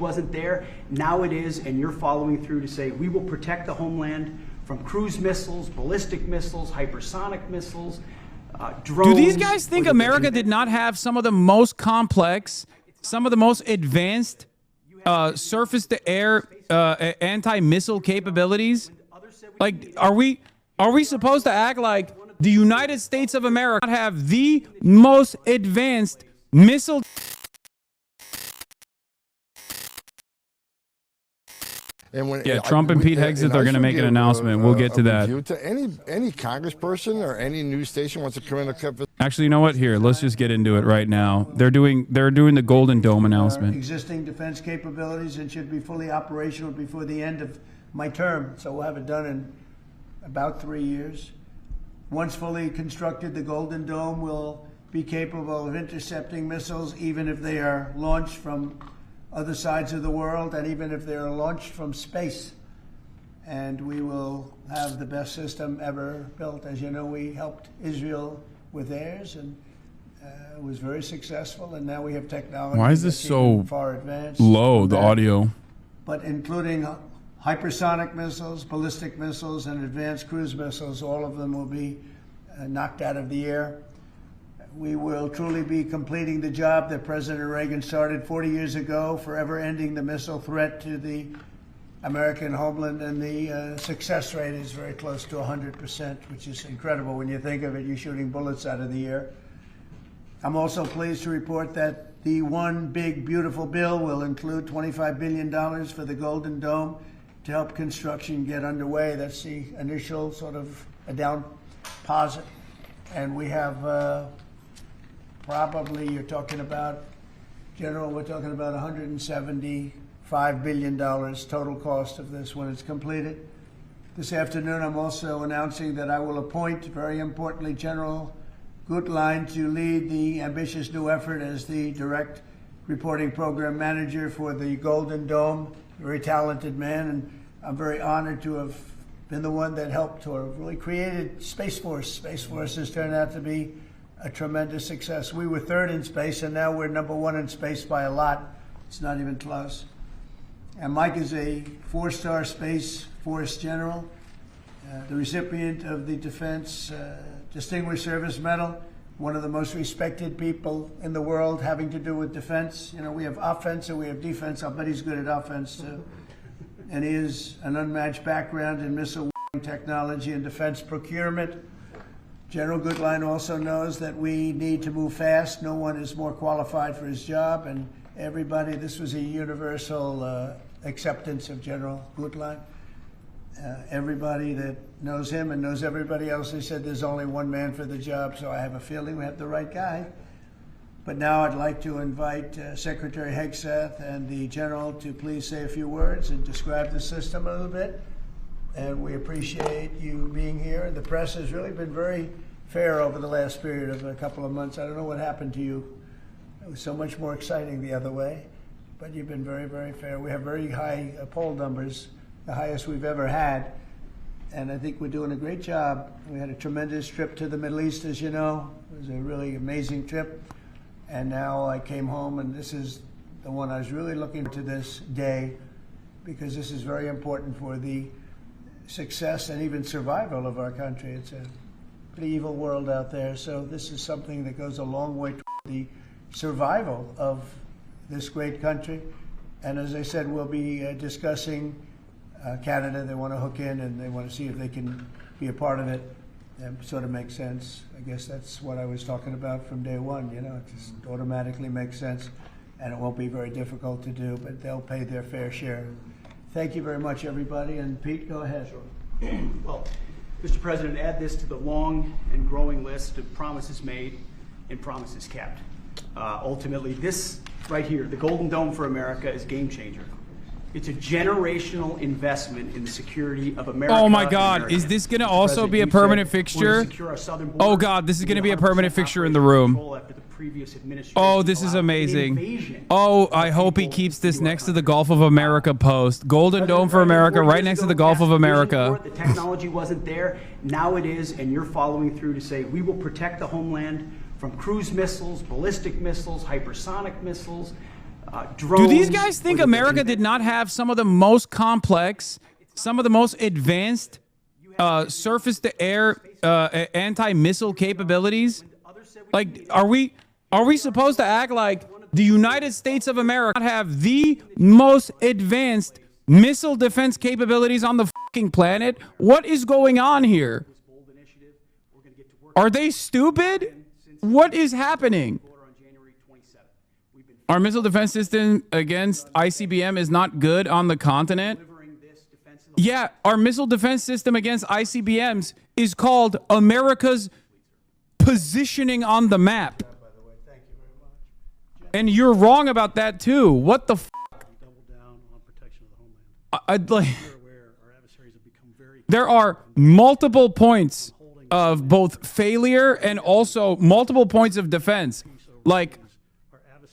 wasn't there, now it is, and you're following through to say we will protect the homeland from cruise missiles, ballistic missiles, hypersonic missiles, drones. Do these guys think America did not have some of the most complex, some of the most advanced surface-to-air anti-missile capabilities? Like, are we supposed to act like the United States of America have the most advanced missile? And when, Trump and Pete Hegseth are going to make an announcement. We'll get to that. To any congressperson or any news station wants to come in and cover. Actually, you know what? Here, let's just get into it right now. They're doing the Golden Dome announcement. Existing defense capabilities and should be fully operational before the end of my term. So we'll have it done in about 3 years. Once fully constructed, the Golden Dome will be capable of intercepting missiles, even if they are launched from other sides of the world, and even if they're launched from space. And we will have the best system ever built. As you know, we helped Israel with theirs, and it was very successful. And now we have technology. Why is this so far advanced? Low, the audio? But including hypersonic missiles, ballistic missiles, and advanced cruise missiles, all of them will be knocked out of the air. We will truly be completing the job that President Reagan started 40 years ago, forever ending the missile threat to the American homeland, and the success rate is very close to 100%, which is incredible when you think of it. You're shooting bullets out of the air. I'm also pleased to report that the one big, beautiful bill will include $25 billion for the Golden Dome to help construction get underway. That's the initial sort of a down deposit. And we have probably, you're talking about, General, we're talking about $175 billion total cost of this when it's completed. This afternoon, I'm also announcing that I will appoint, very importantly, General Goodline to lead the ambitious new effort as the direct reporting program manager for the Golden Dome. Very talented man, and I'm very honored to have been the one that helped to have really created Space Force. Space Force has turned out to be a tremendous success. We were third in space, and now we're #1 in space by a lot. It's not even close. And Mike is a 4-star Space Force general, the recipient of the Defense Distinguished Service Medal, one of the most respected people in the world having to do with defense. You know, we have offense and we have defense. I'll bet he's good at offense, too. And he has an unmatched background in missile technology and defense procurement. General Goodline also knows that we need to move fast. No one is more qualified for his job, and everybody, this was a universal acceptance of General Goodline. Everybody that knows him and knows everybody else, they said there's only one man for the job, so I have a feeling we have the right guy. But now I'd like to invite Secretary Hegseth and the General to please say a few words and describe the system a little bit. And we appreciate you being here. The press has really been very fair over the last period of a couple of months. I don't know what happened to you. It was so much more exciting the other way, but you've been very, very fair. We have very high poll numbers, the highest we've ever had. And I think we're doing a great job. We had a tremendous trip to the Middle East, as you know. It was a really amazing trip. And now I came home, and this is the one I was really looking to this day, because this is very important for the success and even survival of our country. It's a pretty evil world out there, so this is something that goes a long way to the survival of this great country. And as I said, we'll be discussing Canada. They want to hook in, and they want to see if they can be a part of it. That sort of makes sense. I guess that's what I was talking about from day one. You know, it just automatically makes sense, and it won't be very difficult to do, but they'll pay their fair share. Thank you very much, everybody. And Pete, go ahead. Sure. Well, Mr. President, add this to the long and growing list of promises made and promises kept. Ultimately, this right here, the Golden Dome for America, is a game changer. It's a generational investment in the security of America. Oh my God, is this going to also be a permanent fixture? Oh God, this is going to be a permanent fixture in the room. Oh, this is amazing. Oh, I hope he keeps this next to the Gulf of America post. Golden Dome for America, right next to the Gulf of America. The technology wasn't there. Now it is, and you're following through to say we will protect the homeland from cruise missiles, ballistic missiles, hypersonic missiles, Drones, Do these guys think or the- America did not have some of the most complex, some of the most advanced surface-to-air anti-missile capabilities? Like, are we supposed to act like the United States of America have the most advanced missile defense capabilities on the fucking planet? What is going on here? Are they stupid? What is happening? Our missile defense system against ICBM is not good on the continent. Yeah, our missile defense system against ICBMs is called America's positioning on the map. And you're wrong about that too. What the f***? I'd like. There are multiple points of both failure and also multiple points of defense. Like,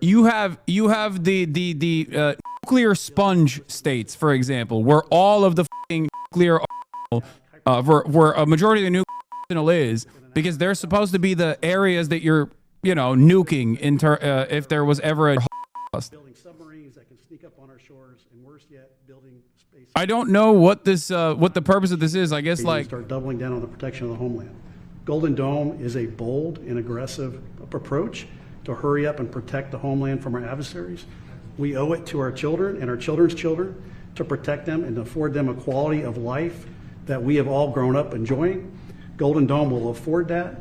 you have the nuclear sponge states, for example, where all of the f***ing nuclear where a majority of the nuclear arsenal is, because they're supposed to be the areas that you're, nuking if there was ever a building submarines that can sneak up on our shores, and worse yet, building space. I don't know what the purpose of this is. I guess like Start doubling down on the protection of the homeland. Golden Dome is a bold and aggressive approach to hurry up and protect the homeland from our adversaries. We owe it to our children and our children's children to protect them and afford them a quality of life that we have all grown up enjoying. Golden Dome will afford that.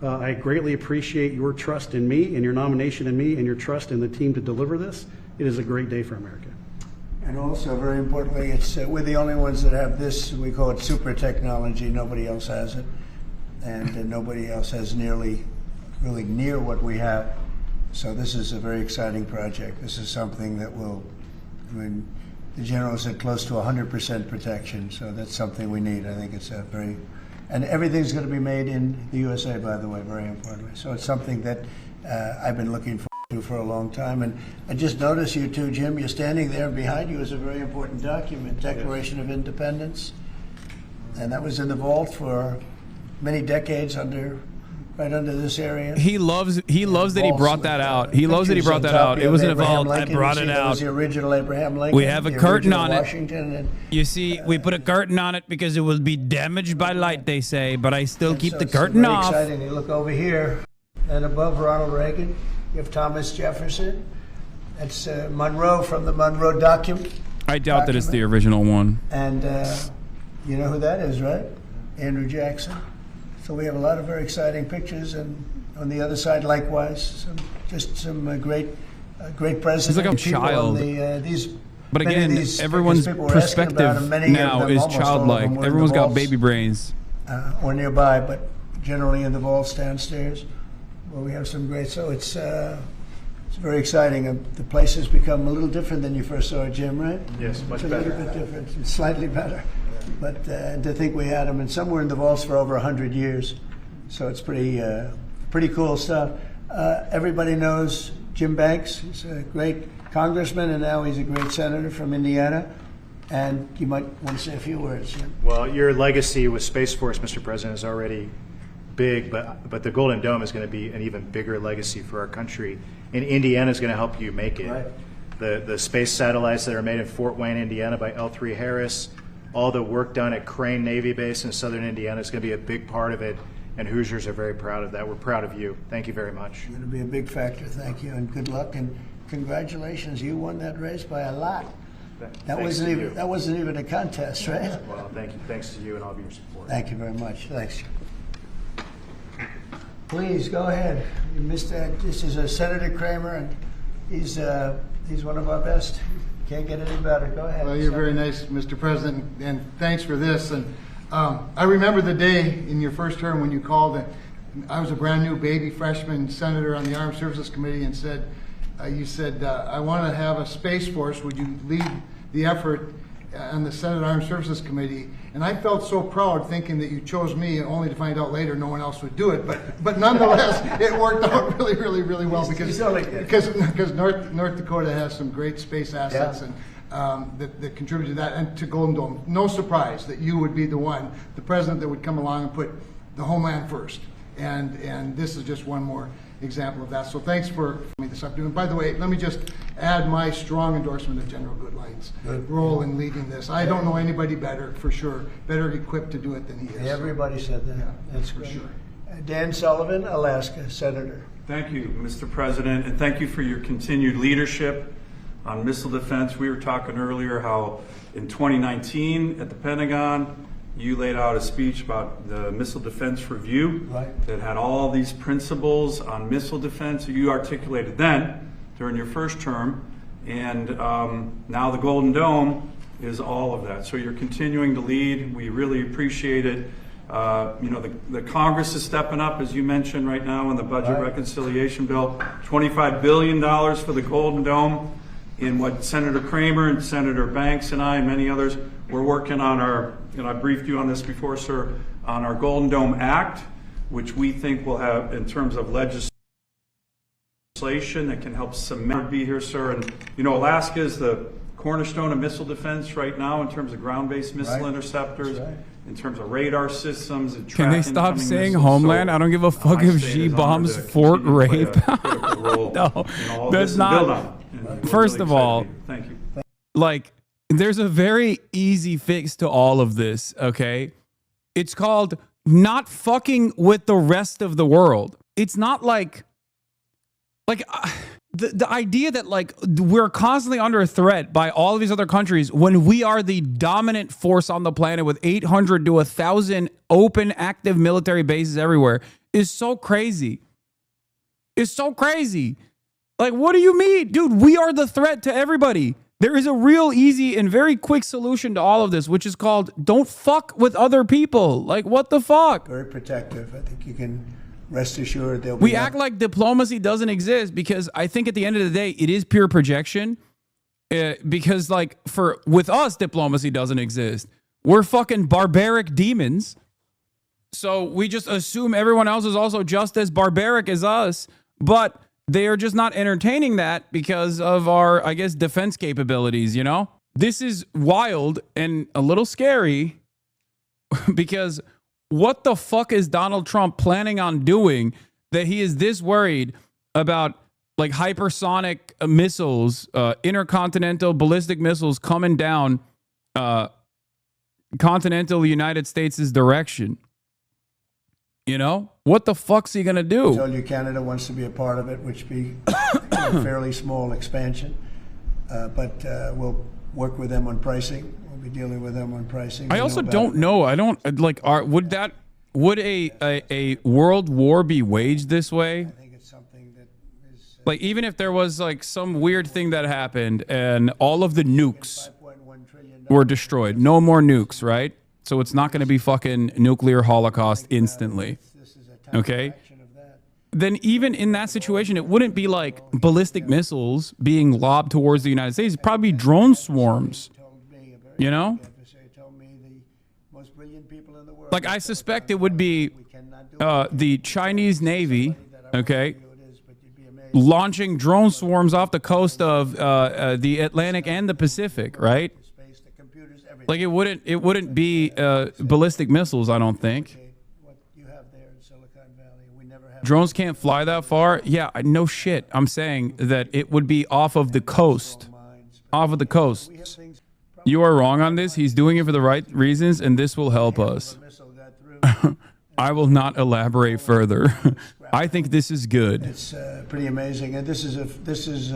I greatly appreciate your trust in me and your nomination in me and your trust in the team to deliver this. It is a great day for America. And also, very importantly, it's we're the only ones that have this. We call it super technology. Nobody else has it, and nobody else has really near what we have. So this is a very exciting project. This is something that will, the general said close to 100% protection. So that's something we need. I think it's a very, and everything's going to be made in the USA, by the way, very importantly. So it's something that I've been looking forward to for a long time. And I just noticed you too, Jim, you're standing there. Behind you is a very important document, Declaration of Independence. And that was in the vault for many decades right under this area. he loves that he brought that out. He loves that he brought that out. It was in a vault. I brought it That out. was the original Abraham Lincoln. We have a the curtain original on it. Washington, and You see, we put a curtain on it because it will be damaged by light, they say, but I still keep so the it's curtain very off. Exciting. You look over here, and above Ronald Reagan, you have Thomas Jefferson. That's Monroe from the Monroe document. I doubt that it's the original one. And you know who that is, right? Andrew Jackson. So we have a lot of very exciting pictures, and on the other side, likewise, some great presidents. He's like a people child. on these. But many of again, these everyone's people were asking about perspective them. Many of now them, is almost all of childlike. them, were in the Everyone's got vaults, baby brains. or nearby, but generally in the vaults downstairs, where we have some great. So it's very exciting. The place has become a little different than you first saw it, Jim, right? Yes, much It's a better. little bit different, it's slightly better. But to think we had them, and some were in the vaults for over 100 years. So it's pretty cool stuff. Everybody knows Jim Banks. He's a great congressman, and now he's a great senator from Indiana. And you might want to say a few words, Jim. Well, your legacy with Space Force, Mr. President, is already big, but the Golden Dome is going to be an even bigger legacy for our country. And Indiana is going to help you make it. Right. The space satellites that are made in Fort Wayne, Indiana by L3 Harris, all the work done at Crane Navy Base in southern Indiana is going to be a big part of it. And Hoosiers are very proud of that. We're proud of you. Thank you very much. It's going to be a big factor. Thank you, and good luck, and congratulations. You won that race by a lot. That Thanks to you. wasn't even a contest, right? Well, thank you. Thanks to you and all of your support. Thank you very much. Thanks. Please go ahead. You missed that. This is Senator Kramer, and he's one of our best. Can't get any better. Go ahead. Well, you're very nice, Mr. President, and thanks for this. And I remember the day in your first term when you called, and I was a brand new baby freshman senator on the Armed Services Committee, and you said, I want to have a Space Force. Would you lead the effort on the Senate Armed Services Committee? And I felt so proud thinking that you chose me, only to find out later no one else would do it. But nonetheless, it worked out really, really, really well because North Dakota has some great space assets, and that contribute to that and to Golden Dome. No surprise that you would be the president that would come along and put the homeland first. And this is just one more example of that. So thanks for me this afternoon. By the way, let me just add my strong endorsement of General Goodline's role in leading this. I don't know anybody better, for sure, better equipped to do it than he is. Everybody said that. Yeah, That's for great. sure. Dan Sullivan, Alaska, Senator. Thank you, Mr. President, and thank you for your continued leadership on missile defense. We were talking earlier how in 2019 at the Pentagon, you laid out a speech about the Missile Defense Review that had all these principles on missile defense you articulated then during your first term, and now the Golden Dome is all of that. So you're continuing to lead. We really appreciate it. You know, the Congress is stepping up, as you mentioned right now in the budget reconciliation bill, $25 billion for the Golden Dome. In what Senator Kramer and Senator Banks and I and many others, we're working on our, you know, I briefed you on this before, sir, on our Golden Dome Act, which we think will have, in terms of legislation that can help cement, be here, sir. And, you know, Alaska is the cornerstone of missile defense right now in terms of ground-based missile interceptors, in terms of radar systems. And Can they stop incoming saying missiles. Homeland? So, I don't give a fuck my if state she is honored bombs to Fort continue to play Rape. a critical role No, in all of that's this and not- build on it. And we're First really of excited all, to be here. Thank you. like, there's a very easy fix to all of this, okay? It's called not fucking with the rest of the world. It's not like the idea that like we're constantly under a threat by all of these other countries when we are the dominant force on the planet with 800 to 1,000 open active military bases everywhere is so crazy. It's so crazy. Like, what do you mean? Dude, we are the threat to everybody. There is a real easy and very quick solution to all of this, which is called don't fuck with other people. Like, what the fuck? Very protective. I think you can rest assured they'll be. We act like diplomacy doesn't exist because I think at the end of the day, it is pure projection. Because like with us, diplomacy doesn't exist. We're fucking barbaric demons. So we just assume everyone else is also just as barbaric as us, but they are just not entertaining that because of our, I guess, defense capabilities, you know? This is wild and a little scary because what the fuck is Donald Trump planning on doing that he is this worried about like hypersonic missiles, intercontinental ballistic missiles coming down continental United States' direction? You know, what the fuck's he gonna I do? told you Canada wants to be a part of it, which be a fairly small expansion. But we'll work with them on pricing. We'll be dealing with them on pricing. I We also know about don't it. know. I don't like. Would a world war be waged this way? I think it's something that is Like, even if there was like some weird thing that happened and all of the nukes $5.1 trillion. were destroyed, no more nukes, right? So it's not going to be fucking nuclear holocaust instantly. This is a Okay. counteraction of that. Then even in that situation, it wouldn't be like ballistic missiles being lobbed towards the United States. It'd probably be drone swarms. Told me a very You know? good adversary told me the most brilliant people in the world. Like, I suspect it would be We cannot do it. the Chinese Navy, okay, It is, but you'd be amazed. launching drone swarms off the coast of the Atlantic and the Pacific, right? Space, the computers, everything. Like, it wouldn't be ballistic missiles, I don't think. What you have there in Silicon Valley, we never have. Drones can't fly that far. Yeah, no shit. I'm saying that it would be off of the coast. Off of the coast. You are wrong on this. He's doing it for the right reasons, and this will help us. Missile got through. I will not elaborate further. I think this is good. It's pretty amazing, and this is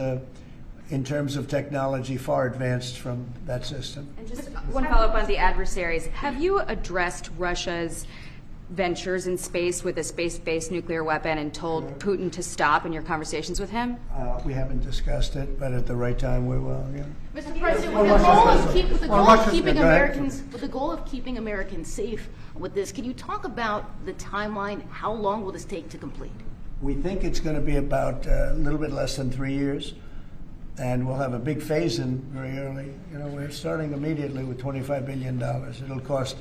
in terms of technology far advanced from that system. And just one follow-up on the adversaries. Have you addressed Russia's ventures in space with a space-based nuclear weapon and told Putin to stop in your conversations with him? We haven't discussed it, but at the right time we will. Yeah. Mr. President, with the goal of keeping Go ahead. Americans, with the goal of keeping Americans safe with this, can you talk about the timeline? How long will this take to complete? We think it's going to be about a little bit less than 3 years, and we'll have a big phase-in very early. You know, we're starting immediately with $25 billion. It'll cost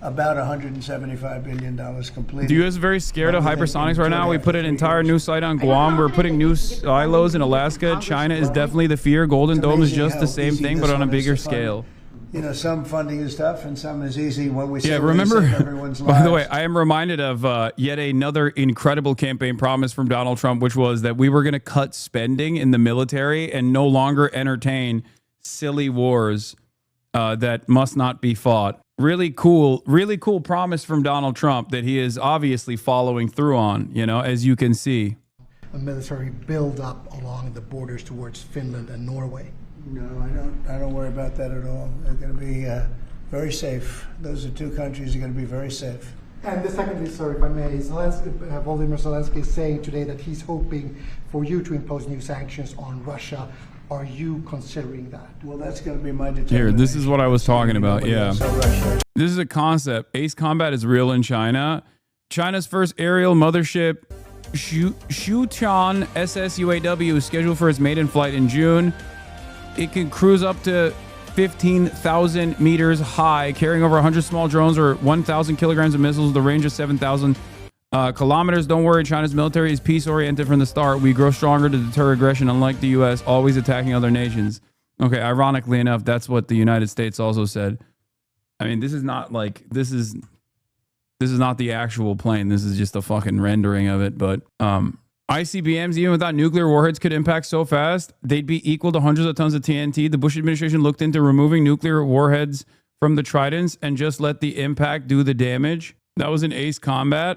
about $175 billion completed. The U.S. is very scared of But we think hypersonics in right now. We 2.5 put an to 3 entire years. new site on Guam. We're putting new silos in Alaska. China is definitely the fear. Golden It's Dome is amazing just how the same easy thing, this but on a one is bigger to fund. scale. You know, some funding is tough and some is easy when we Yeah, say remember, everyone's by the way, lives. I am reminded of yet another incredible campaign promise from Donald Trump, which was that we were going to cut spending in the military and no longer entertain silly wars that must not be fought. Really cool promise from Donald Trump that he is obviously following through on, you know, as you can see. A military buildup along the borders towards Finland and Norway. No, I don't worry about that at all. They're going to be very safe. Those are two countries that are going to be very safe. And the secondly, sir, if I may, Volodymyr Zelensky is saying today that he's hoping for you to impose new sanctions on Russia. Are you considering that? Well, that's going to be my determination. Here, this is what I was talking about. Nobody Yeah. else in Russia. This is a concept. Ace combat is real in China. China's first aerial mothership, Shuchuan SSUAW, is scheduled for its maiden flight in June. It can cruise up to 15,000 meters high, carrying over 100 small drones or 1,000 kilograms of missiles with a range of 7,000 kilometers. Don't worry, China's military is peace-oriented from the start. We grow stronger to deter aggression, unlike the U.S., always attacking other nations. Okay, ironically enough, that's what the United States also said. I mean, this is not like, this is not the actual plane. This is just a fucking rendering of it. But ICBMs, even without nuclear warheads, could impact so fast they'd be equal to hundreds of tons of TNT. The Bush administration looked into removing nuclear warheads from the Tridents and just let the impact do the damage. That was in Ace Combat.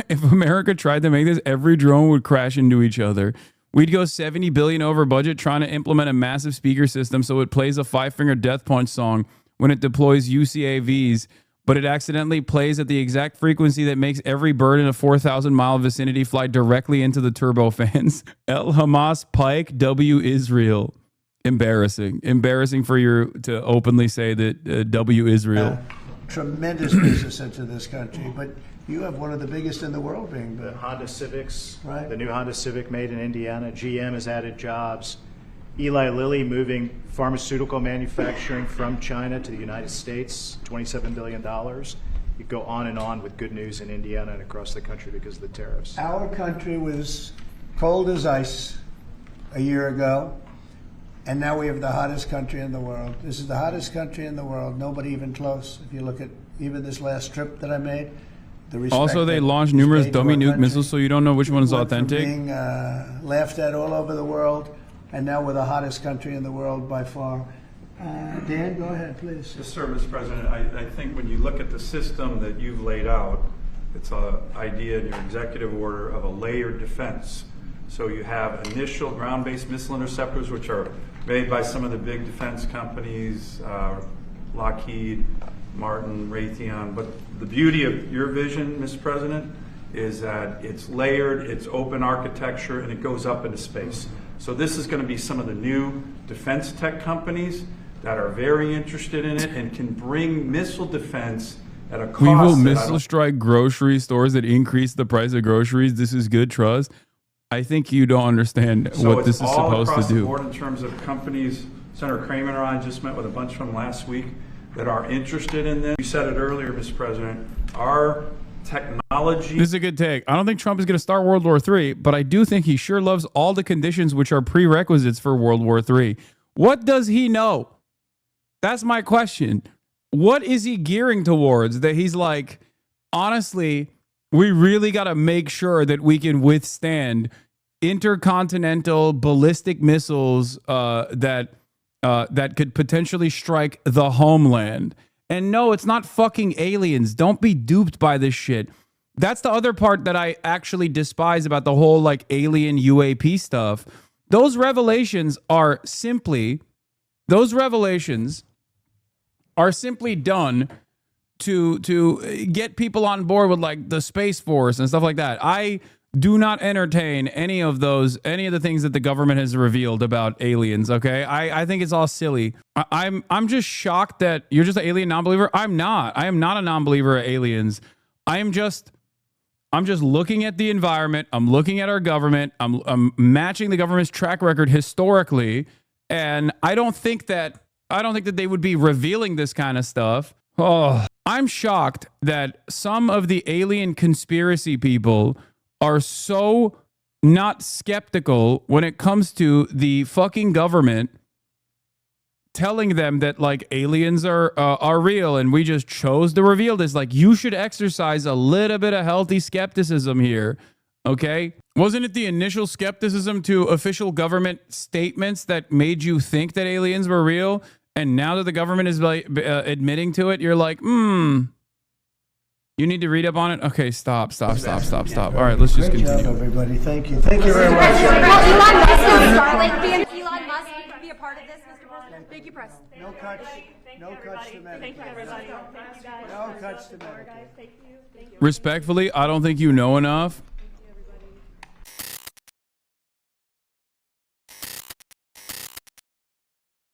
If America tried to make this, every drone would crash into each other. We'd go $70 billion over budget trying to implement a massive speaker system so it plays a Five-Finger Death Punch song when it deploys UCAVs, but it accidentally plays at the exact frequency that makes every bird in a 4,000-mile vicinity fly directly into the turbofans. L Hamas Pike W Israel. Embarrassing. Embarrassing for you to openly say that W Israel. Tremendous business into this country, but you have one of the biggest in the world being The built. Honda Civics, Right. the new Honda Civic made in Indiana. GM has added jobs. Eli Lilly moving pharmaceutical manufacturing from China to the United States, $27 billion. You go on and on with good news in Indiana and across the country because of the tariffs. Our country was cold as ice a year ago, and now we have the hottest country in the world. This is the hottest country in the world. Nobody even close. If you look at even this last trip that I made, the respect Also, they that launched is numerous paid to dummy our nuke country missiles, so you don't know which one is went from authentic. being laughed at all over the world, and now we're the hottest country in the world by far. Dan, go ahead, please. Yes, sir, Mr. President. I think when you look at the system that you've laid out, it's an idea in your executive order of a layered defense. So you have initial ground-based missile interceptors, which are made by some of the big defense companies, Lockheed, Martin, Raytheon. But the beauty of your vision, Mr. President, is that it's layered, it's open architecture, and it goes up into space. So this is going to be some of the new defense tech companies that are very interested in it and can bring missile defense at a cost. We will that I missile don't- strike grocery stores that increase the price of groceries. This is good trust. I think you don't understand So what it's this is all supposed across to the do. board in terms of companies. Senator Kramer and I just met with a bunch from last week that are interested in this. You said it earlier, Mr. President. Our technology. This is a good take. I don't think Trump is going to start World War III, but I do think he sure loves all the conditions which are prerequisites for World War III. What does he know? That's my question. What is he gearing towards that he's like, honestly, we really got to make sure that we can withstand intercontinental ballistic missiles that could potentially strike the homeland. And no, it's not fucking aliens. Don't be duped by this shit. That's the other part that I actually despise about the whole like alien UAP stuff. Those revelations are simply done to get people on board with like the Space Force and stuff like that. I do not entertain any of the things that the government has revealed about aliens, okay? I think it's all silly. I'm just shocked that you're just an alien non-believer. I'm not. I am not a non-believer of aliens. I'm just looking at the environment. I'm looking at our government. I'm matching the government's track record historically, and I don't think that they would be revealing this kind of stuff. Oh, I'm shocked that some of the alien conspiracy people are so not skeptical when it comes to the fucking government telling them that like aliens are real and we just chose to reveal this. Like, you should exercise a little bit of healthy skepticism here. Okay. Wasn't it the initial skepticism to official government statements that made you think that aliens were real? And now that the government is like admitting to it, you're like, you need to read up on it. Okay, stop. All right, let's just Great continue. job, everybody. Thank you. Thank you very much. Elon Musk be a part of this, Mr. President? Thank you, press. No cuts. No cuts to Medicare. Thank you, everybody. Thank you, guys. No cuts to Medicare. Thank you. Respectfully, I don't think you know enough